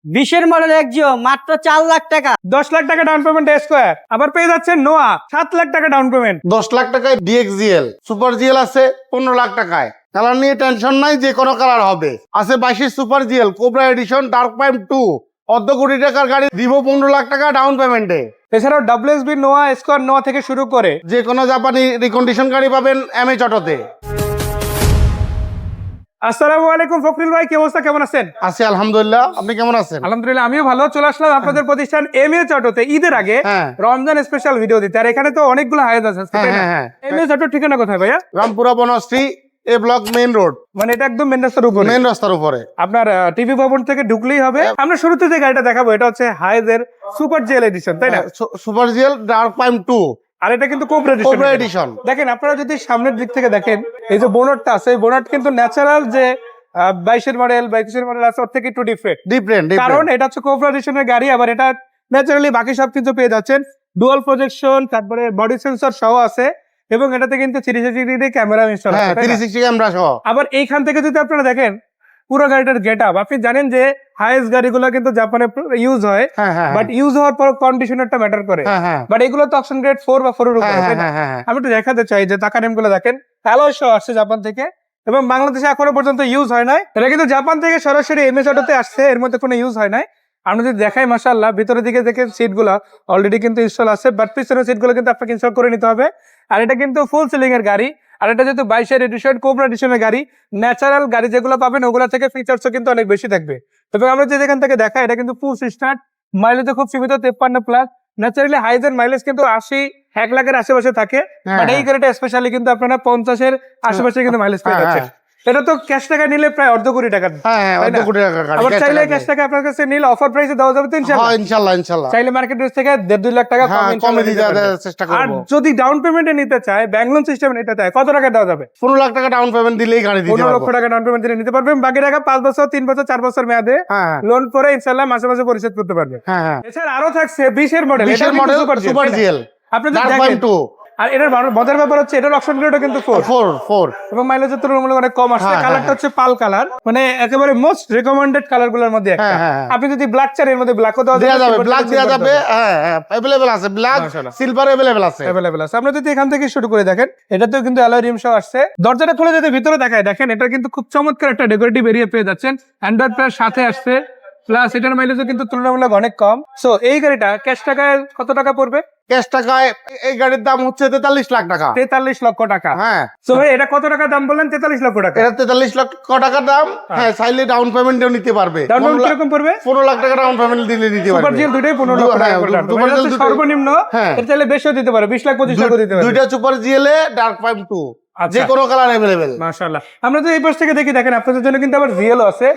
20-এর model Axio মাত্র 4 লাখ টাকা। 10 লাখ টাকা ডাউন পেমেন্ট স্কোয়ার। আবার পেয়ে যাচ্ছেন নোয়া 7 লাখ টাকা ডাউন পেমেন্ট। 10 লাখ টাকায় ডিএক্সজিএল সুপার জিএল আছে 15 লাখ টাকায়। কালার নিয়ে টেনশন নাই, যে কোনো কালার হবে। আছে 22 super GL cobra addition dark prime 2 অর্ধ কোটি টাকার গাড়ি দিব 15 লাখ টাকা ডাউন পেমেন্টে। এছাড়াও ডাব্লিউএসবি নোয়া স্কোয়ার নোয়া থেকে শুরু করে যে কোনো জাপানি রিকন্ডিশন গাড়ি পাবেন এমএচ অটোতে। আসসালামু আলাইকুম ফখরুল ভাই, কি অবস্থা, কেমন আছেন? আছি আলহামদুলিল্লাহ, আপনি কেমন আছেন? আলহামদুলিল্লাহ আমিও ভালো। চলে আসলাম আপনাদের প্রতিষ্ঠান এমএচ অটোতে ঈদের আগে হ্যাঁ। রমজান স্পেশাল ভিডিও দিতে। আর এখানে তো অনেকগুলো হায়াত আছে, হ্যাঁ। এমএচ অটোর ঠিকানা কোথায় ভাইয়া? রামপুরা বনশ্রী এ ব্লক মেইন রোড, মানে এটা একদম মেন রাস্তার উপরে, মেইন রাস্তার উপরে। আপনার টিভি ভবন থেকে ঢুকলেই হবে। আমরা শুরুতে যে গাড়িটা দেখাবো এটা হচ্ছে হাইজের সুপার জেল এডিশন, তাই না? সুপার জিএল ডার্ক প্রাইম 2 আর এটা কিন্তু কোবরা কোবরা এডিশন। দেখেন আপনারা যদি সামনের দিক থেকে দেখেন, এই যে বোনারটা আছে, এই বোনার কিন্তু ন্যাচারাল যে 22-এর মডেল 22-এর মডেল আছে ওর থেকে একটু ডিফারেন্ট, কারণ এটা হচ্ছে কোবরা এডিশনের গাড়ি। আবার এটা ন্যাচারালি বাকি সব কিছু পেয়ে যাচ্ছেন, ডুয়াল প্রজেকশন, তারপরে বডি সেন্সর সহ আছে, এবং এটাতে কিন্তু 360 ডিগ্রি ক্যামেরা ইনস্টল আছে, 360 ক্যামেরা সহ। আবার এইখান থেকে যদি আপনারা দেখেন পুরো গাড়িটার গেট আপ, আপনি জানেন যে হাইয়েস্ট গাড়িগুলো কিন্তু জাপানে ইউজ হয়, বাট ইউজ হওয়ার পর কন্ডিশনারটা ম্যাটার করে, বাট এগুলো তো অপশন গ্রেড 4 বা 4 এর উপরে। আমি একটু দেখাতে চাই যে টাকা নেমগুলো দেখেন, অ্যালয় সহ আসছে জাপান থেকে, এবং বাংলাদেশে এখনো পর্যন্ত ইউজ হয় নাই। এটা কিন্তু জাপান থেকে সরাসরি এমএচ অটোতে আসছে, এর মধ্যে কোনো ইউজ হয় নাই। আমরা যদি দেখাই মাশাআল্লাহ, ভিতরের দিকে দেখেন সিটগুলো অলরেডি কিন্তু ইনস্টল আছে, বাট পিছনের সিটগুলো কিন্তু আপনাকে ইনস্টল করে নিতে হবে। আর এটা কিন্তু ফুল সিলিং এর গাড়ি, আর এটা যেহেতু 22-এর এডিশন কোবরা এডিশনের গাড়ি, ন্যাচারাল গাড়ি যেগুলো পাবেন ওগুলা থেকে ফিচারসও কিন্তু অনেক বেশি থাকবে। তবে আমরা যদি এখান থেকে দেখা, এটা কিন্তু ফুল স্টার্ট, মাইলেজ খুব সীমিত 53 প্লাস। ন্যাচারালি হাইজের মাইলেজ কিন্তু 80-1 লাখের আশেপাশে থাকে, বাট এই গাড়িটা স্পেশালি কিন্তু আপনারা 50-এর আশেপাশে কিন্তু মাইলেজ পেয়ে যাচ্ছে। এটা তো ক্যাশ টাকা নিলে প্রায় অর্ধ কোটি টাকা। অর্ধ কোটি টাকার গাড়ি। আবার চাইলে ক্যাশ টাকা আপনার কাছে নিলে অফার প্রাইসে দেওয়া যাবে তো ইনশাআল্লাহ। চাইলে মার্কেট রেট থেকে 1.5-2 লাখ টাকা কমে দিতে চেষ্টা করব। আর যদি ডাউন পেমেন্টে নিতে চায়, ব্যাংক লোন সিস্টেমে নিতে চায়, কত টাকা দেওয়া যাবে? 15 লাখ টাকা ডাউন পেমেন্ট দিলেই গাড়ি দিতে পারবো। 15 লক্ষ টাকা ডাউন পেমেন্ট দিলে নিতে পারবেন, বাকি টাকা 5 বছর 3 বছর 4 বছর মেয়াদে লোন করে ইনশাআল্লাহ মাসে মাসে পরিশোধ করতে পারবে। এছাড়া আরো থাকছে 20-এর মডেল সুপার জিএল আপনি দেখেন 2। আর এটার মজার ব্যাপার হচ্ছে এটার অপশন গ্রেডও কিন্তু 4 এবং মাইলেজের তুলনামূলক অনেক কম আসছে। কালারটা হচ্ছে পাল কালার, মানে একেবারে মোস্ট রিকমেন্ডেড কালারগুলোর মধ্যে একটা। আপনি যদি ব্ল্যাক চান এর মধ্যে ব্ল্যাকও দেওয়া যাবে, ব্ল্যাক দেওয়া যাবে, अवेलेबल আছে, ব্ল্যাক সিলভার अवेलेबल আছে। আপনি যদি এখান থেকে শুরু করে দেখেন, এটাতেও কিন্তু অ্যালয় রিম সহ আসছে। দরজাটা খুলে যদি ভিতরে দেখায়, দেখেন এটা কিন্তু খুব চমৎকার একটা ডেকোরেটিভ এরিয়া পেয়ে যাচ্ছেন। অ্যান্ড্রয়েড প্লাস সাথে আসছে, প্লাস এটার মাইলেজও কিন্তু তুলনামূলক অনেক কম। সো এই গাড়িটা ক্যাশ টাকায় কত টাকা পড়বে? ক্যাশ টাকায় এই গাড়ির দাম হচ্ছে 43 লাখ টাকা। 43 লক্ষ টাকা। সো ভাই এটা কত টাকা দাম বললেন? 43 লক্ষ টাকা। এটা 43 লক্ষ টাকা দাম। চাইলে ডাউন পেমেন্টও নিতে পারবে। ডাউন পেমেন্ট কিরকম পড়বে? 15 লাখ টাকা ডাউন পেমেন্ট দিলে নিতে পারবে। সুপার জিএল দুটোই 15 লক্ষ টাকা করে ডাউন পেমেন্ট সর্বনিম্ন। এর চাইলে বেশিও দিতে পারে, 20 লাখ 25 লাখও দিতে পারে। দুইটা super GL a dark prime 2 যে কোনো কালার अवेलेबल। মাশাআল্লাহ। আমরা তো এই পাশ থেকে দেখি, দেখেন আপনাদের জন্য কিন্তু আবার জিএল আছে।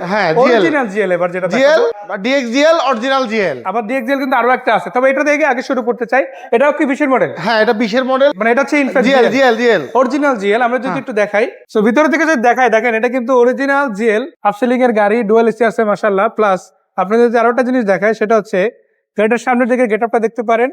অরিজিনাল জিএল, এবার যেটা জিএল বা ডিএক্সজিএল অরিজিনাল জিএল। আবার ডিএক্সজিএল কিন্তু আরো একটা আছে। তবে এটা দেখে আগে শুরু করতে চাই, এটাও কি 20-এর মডেল? এটা 20-এর মডেল, মানে এটা হচ্ছে জিএল অরিজিনাল জিএল। আমরা যদি একটু দেখাই, সো ভিতর থেকে যদি দেখাই, দেখেন এটা কিন্তু অরিজিনাল জিএল আপসেলিং এর গাড়ি, ডুয়াল এসি আছে মাশাআল্লাহ। প্লাস আপনাদের যদি আরো একটা জিনিস দেখাই, সেটা হচ্ছে গাড়িটার সামনের দিকে গেটআপটা দেখতে পারেন,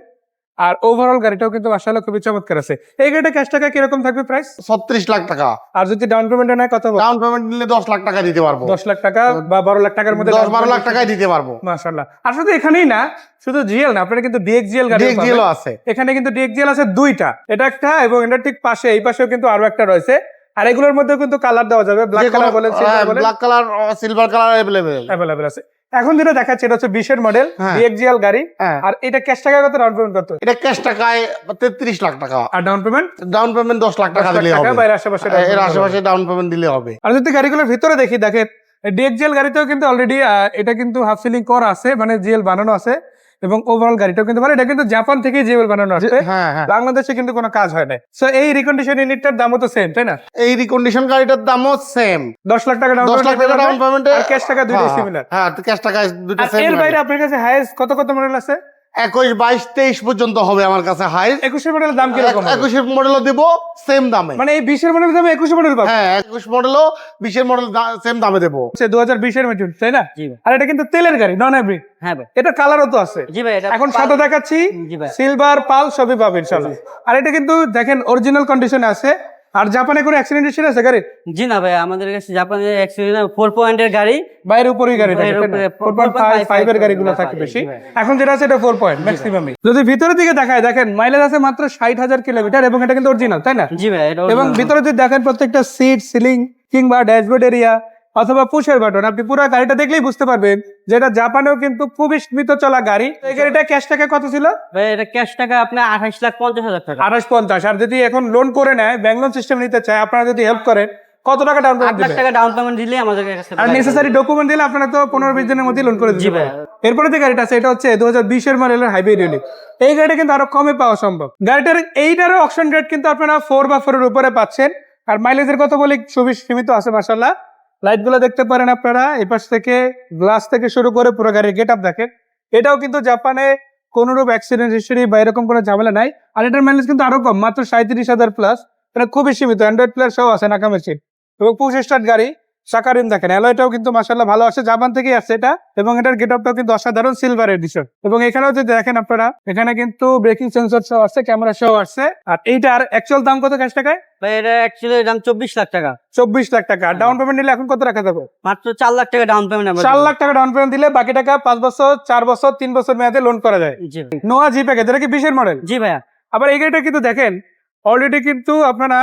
আর ওভারঅল গাড়িটাও কিন্তু মাশাআল্লাহ খুবই চমৎকার আছে। এই গাড়িটা ক্যাশ টাকা কিরকম থাকবে প্রাইস? 36 লাখ টাকা। আর যদি ডাউন পেমেন্টে নেয় কত? ডাউন পেমেন্ট নিলে 10 লাখ টাকা দিতে পারবো। 10 লাখ টাকা বা 12 লাখ টাকার মধ্যে 10-12 লাখ টাকায় দিতে পারবো মাশাআল্লাহ। আর শুধু এখানেই না, শুধু জিএল না, আপনারা কিন্তু ডিএক্সজিএল গাড়ি আছে। এখানে কিন্তু ডিএক্সজিএল আছে 2টা, এটা একটা এবং এটা ঠিক পাশে, এই পাশেও কিন্তু আরো একটা রয়েছে। আর এগুলোর মধ্যে কিন্তু কালার দেওয়া যাবে, ব্ল্যাক কালার বলেন, সিলভার বলেন, black colour silver colour available আছে। এখন যেটা দেখাচ্ছে এটা হচ্ছে 20-এর মডেল ডিএক্সজিএল গাড়ি। আর এটা ক্যাশ টাকা কত ডাউন পেমেন্ট করতে? এটা ক্যাশ টাকায় 33 লাখ টাকা। আর ডাউন পেমেন্ট 10 লাখ টাকা দিলে হবে। এর আশেপাশে ডাউন পেমেন্ট দিলে হবে। আর যদি গাড়িগুলোর ভিতরে দেখি, দেখেন ডিএক্সজিএল গাড়িতেও কিন্তু অলরেডি এটা কিন্তু হাফ সিলিং করা আছে, মানে জিএল বানানো আছে, এবং ওভারঅল গাড়িটাও কিন্তু এটা কিন্তু জাপান থেকে জিএল বানানো আছে, বাংলাদেশে কিন্তু কোনো কাজ হয় না। সো এই রিকন্ডিশন ইউনিটটার দামও তো সেম, তাই না? এই রিকন্ডিশন গাড়িটার দামও সেম। 10 লাখ টাকা ডাউন 10 লাখ টাকা ডাউন পেমেন্টে আর ক্যাশ টাকা দুটোই সিমিলার। ক্যাশ টাকা দুটো সেম। এর বাইরে আপনার কাছে হাইয়েস্ট কত কত মডেল আছে? 21, 22, 23 পর্যন্ত হবে আমার কাছে হাই। 21-এর মডেলের দাম কিরকম? 21-এর মডেলও দেব সেম দামে, মানে এই 20-এর মডেলের দামে 21 মডেল পাবো। 21 মডেলও 20-এর মডেল সেম দামে দেব। 2020-এর মেট্রো, তাই না? আর এটা কিন্তু তেলের গাড়ি, নন হাইব্রিড। হ্যাঁ ভাই, এটা কালারও তো আছে। জি ভাই, এটা এখন সাদা দেখাচ্ছি, সিলভার পাল সবই পাবেন ইনশাআল্লাহ। আর এটা কিন্তু দেখেন অরিজিনাল কন্ডিশনে আছে, আর জাপানে কোনো অ্যাক্সিডেন্ট হিস্ট্রি আছে গাড়ির? জি না ভাই, আমাদের কাছে জাপানের 4 পয়েন্টের গাড়ি, বাইরের উপরেই গাড়ি থাকে, বাইরের উপরে 4.5 এর গাড়িগুলো থাকে বেশি। এখন যেটা আছে এটা 4 পয়েন্ট ম্যাক্সিমামই। যদি ভিতরের দিকে দেখায়, দেখেন মাইলেজ আছে মাত্র 60,000 কিলোমিটার এবং এটা কিন্তু অরিজিনাল, তাই না? জি ভাই, এটা এবং original। ভিতরে যদি দেখেন প্রত্যেকটা সিট, সিলিং কিংবা ড্যাশবোর্ড এরিয়া অথবা পুশের বাটন, আপনি পুরো গাড়িটা দেখলেই বুঝতে পারবেন যে এটা জাপানেও কিন্তু খুবই সীমিত চলা গাড়ি। তো এই গাড়িটা ক্যাশ টাকা কত ছিল? ভাই এটা ক্যাশ টাকা আপনার 28,50,000 টাকা। 28-50। আর যদি এখন লোন করে নেয়, ব্যাংক লোন সিস্টেম নিতে চায়, আপনারা যদি হেল্প করেন, কত টাকা ডাউন 8 পেমেন্ট লাখ দিবেন? টাকা ডাউন পেমেন্ট দিলে আমাদের কাছে আর নেসেসারি ডকুমেন্ট দিলে আপনারা তো 15-20 দিনের মধ্যে লোন করে জি দিবেন। ভাই। এরপরে যে গাড়িটা আছে এটা হচ্ছে 2020 এর মডেলের হাইব্রিড ইউনিট। এই গাড়িটা কিন্তু আরো কমে পাওয়া সম্ভব। গাড়িটার এইটারও অকশন রেট কিন্তু আপনারা 4 বা 4 এর উপরে পাচ্ছেন। আর মাইলেজের কথা বলি, খুবই সীমিত আছে মাশাআল্লাহ। লাইট গুলো দেখতে পারেন আপনারা, এই পাশ থেকে গ্লাস থেকে শুরু করে পুরো গাড়ির গেট আপ দেখেন। এটাও কিন্তু জাপানে কোনোরূপ অ্যাক্সিডেন্ট হিস্টরি বা এরকম কোনো ঝামেলা নাই। আর এটার মাইলেজ কিন্তু আরো কম, মাত্র 37,000 প্লাস। এটা খুবই সীমিত, অ্যান্ড্রয়েড প্লেয়ার সহ আছে, নাকা মেশিন এবং পুশ স্টার্ট গাড়ি। চাকা রিম দেখেন, অ্যালয়টাও কিন্তু মাশাআল্লাহ ভালো আছে, জাপান থেকেই আসছে এটা। এবং এটার গেট আপটাও কিন্তু অসাধারণ সিলভার এডিশন। এবং এখানেও যদি দেখেন আপনারা, এখানে কিন্তু ব্রেকিং সেন্সর সহ আসছে, ক্যামেরা সহ আসছে। আর এইটার অ্যাকচুয়াল দাম কত ক্যাশ টাকায়? ভাই এটা অ্যাকচুয়ালি দাম 24 লাখ টাকা। 24 লাখ টাকা। ডাউন পেমেন্ট নিলে এখন কত রাখা যাবে? মাত্র 4 লাখ টাকা ডাউন পেমেন্ট। 4 লাখ টাকা ডাউন পেমেন্ট দিলে বাকি টাকা 5 বছর, 4 বছর, 3 বছর মেয়াদে লোন করা যায়। জি ভাই। নোয়া জি প্যাকেজ, এটা কি 20 এর মডেল? জি ভাইয়া। আবার এই গাড়িটা কিন্তু দেখেন অলরেডি কিন্তু আপনারা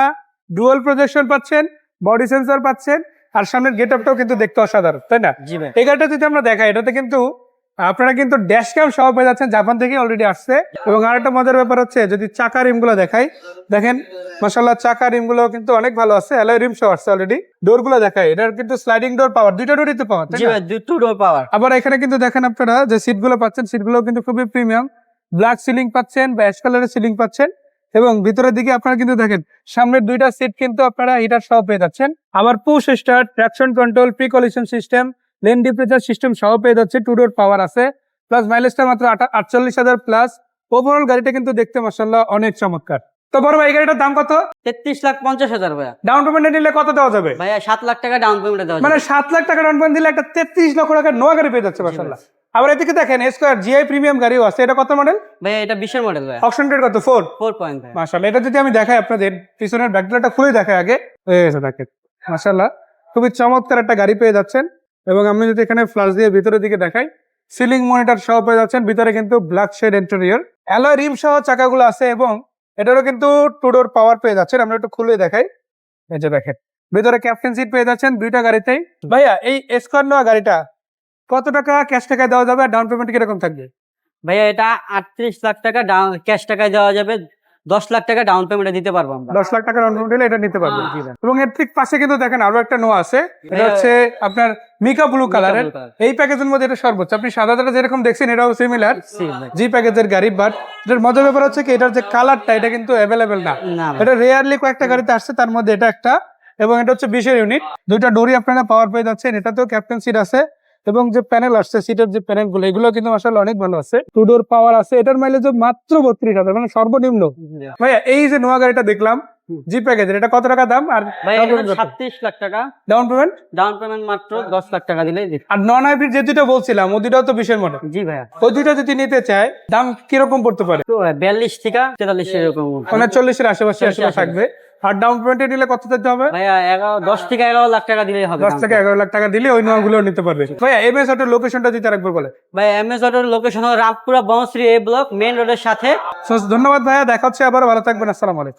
ডুয়াল প্রজেকশন পাচ্ছেন, বডি সেন্সর পাচ্ছেন, আর সামনের গেট আপটাও কিন্তু দেখতে অসাধারণ, তাই না? জি ভাই। এই গাড়িটা যদি আমরা দেখাই, এটাতে কিন্তু আপনারা কিন্তু ড্যাশ ক্যাম সহ পেয়ে যাচ্ছেন, জাপান থেকে অলরেডি আসছে। এবং আরেকটা মজার ব্যাপার হচ্ছে, যদি চাকা রিম গুলো দেখাই, দেখেন মাশাআল্লাহ চাকা রিম গুলো কিন্তু অনেক ভালো আছে, অ্যালয় রিম সহ আসছে অলরেডি। ডোর গুলো দেখাই, এটার কিন্তু স্লাইডিং ডোর পাওয়ার, দুইটা ডোরই তো পাওয়ার, জি ভাই, 2 ডোর পাওয়ার। আবার এখানে কিন্তু দেখেন আপনারা যে সিট গুলো পাচ্ছেন, সিট গুলো কিন্তু খুবই প্রিমিয়াম, ব্ল্যাক সিলিং পাচ্ছেন বা অ্যাশ কালারের সিলিং পাচ্ছেন। এবং ভিতরের দিকে আপনারা কিন্তু দেখেন সামনের দুইটা সিট কিন্তু আপনারা হিটার সহ পেয়ে যাচ্ছেন। আবার push start, traction control, pre collision system, lane departure system সহ পেয়ে যাচ্ছে। 2 ডোর পাওয়ার আছে, প্লাস মাইলেজটা মাত্র 48,000 প্লাস। ওভারঅল গাড়িটা কিন্তু দেখতে মাশাআল্লাহ অনেক চমৎকার। তো বড় ভাই, এই গাড়িটার দাম কত? 33,50,000 ভাইয়া। ডাউন পেমেন্ট নিলে কত দেওয়া যাবে? ভাইয়া 7 লাখ টাকা ডাউন পেমেন্ট দেওয়া মানে যাবে। 7 লাখ টাকা ডাউন পেমেন্ট দিলে একটা 33 লক্ষ টাকার নোয়া গাড়ি পেয়ে যাচ্ছে মাশাআল্লাহ। আবার এদিকে দেখেন স্কয়ার জিআই প্রিমিয়াম গাড়িও আছে, এটা কত মডেল? ভাইয়া এটা 20 এর মডেল ভাইয়া। অপশন রেট কত? 4 পয়েন্ট ভাইয়া। মাশাআল্লাহ। এটা যদি আমি দেখাই আপনাদের, পিছনের ব্যাকলাইটটা খুলে দেখাই আগে, এই যে দেখেন মাশাআল্লাহ খুবই চমৎকার একটা গাড়ি পেয়ে যাচ্ছেন। এবং আমি যদি এখানে ফ্ল্যাশ দিয়ে ভিতরের দিকে দেখাই, সিলিং মনিটর সহ পেয়ে যাচ্ছেন। ভিতরে কিন্তু black shade interior, alloy rim সহ চাকাগুলো আছে এবং এটারও কিন্তু 2 ডোর পাওয়ার পেয়ে যাচ্ছেন। আমরা একটু খুলে দেখাই, এই যে দেখেন ভিতরে ক্যাপ্টেন সিট পেয়ে যাচ্ছেন দুইটা গাড়িতেই। ভাইয়া এই স্কয়ার নোয়া গাড়িটা কত টাকা ক্যাশ টাকায় দেওয়া যাবে আর ডাউন পেমেন্ট কিরকম থাকবে? ভাইয়া এটা 38 লাখ টাকা ডাউন ক্যাশ টাকায় দেওয়া যাবে। 10 লাখ টাকা ডাউন পেমেন্টে দিতে পারবো আমরা। 10 লাখ টাকা ডাউন পেমেন্ট দিলে এটা নিতে পারবেন। জি ভাই। এবং এর ঠিক পাশে কিন্তু দেখেন আরো একটা নোয়া আছে, এটা হচ্ছে আপনার মিকা ব্লু কালারের। blue color। এই প্যাকেজের মধ্যে এটা সর্বোচ্চ, আপনি সাদাটা যেরকম দেখছেন এটাও সিমিলার জি ভাই। জি প্যাকেজের গাড়ি। বাট এটার মজার ব্যাপার হচ্ছে কি, এটার যে কালারটা এটা কিন্তু অ্যাভেলেবেল না। না ভাই। এটা রেয়ারলি কয়েকটা গাড়িতে আসছে, তার মধ্যে এটা একটা। এবং এটা হচ্ছে 20 এর ইউনিট, দুইটা ডোরই আপনারা পাওয়ার পেয়ে যাচ্ছেন। এটাতেও ক্যাপ্টেন সিট আছে এবং যে প্যানেল আসছে, সিটের যে প্যানেল গুলো, এগুলো কিন্তু মাশাআল্লাহ অনেক ভালো আছে। 2 ডোর পাওয়ার আছে। এটার মাইলেজ মাত্র 32,000, মানে সর্বনিম্ন। ভাইয়া এই যে নোয়া গাড়িটা দেখলাম জি প্যাকেজের, এটা কত টাকা দাম আর ভাইয়া এটা 37 লাখ টাকা ডাউন পেমেন্ট? ডাউন পেমেন্ট মাত্র 10 লাখ টাকা দিলেই দিবে। আর নন হাইব্রিড যে দুটো বলছিলাম, ও দুটাও তো 20 এর মডেল। জি ভাইয়া। ওই দুটো যদি নিতে চায় দাম কিরকম পড়তে পারে? তো 42 থেকে 43 এরকম। মানে 40 এর আশেপাশে আসলে থাকবে। আর ডাউন পেমেন্টে নিলে কত দিতে হবে? ভাইয়া 10 থেকে 11 লাখ টাকা দিলেই হবে। 10 থেকে 11 লাখ টাকা দিলে ওই নোয়াগুলো নিতে পারবে। ভাইয়া এমএস অটোর লোকেশনটা যদি আরেকবার বলে। ভাই এমএস অটোর লোকেশন হলো রামপুরা বনশ্রী এ ব্লক, মেইন রোডের সাথে। ধন্যবাদ ভাইয়া, দেখা হচ্ছে আবার, ভালো থাকবেন, আসসালামু আলাইকুম।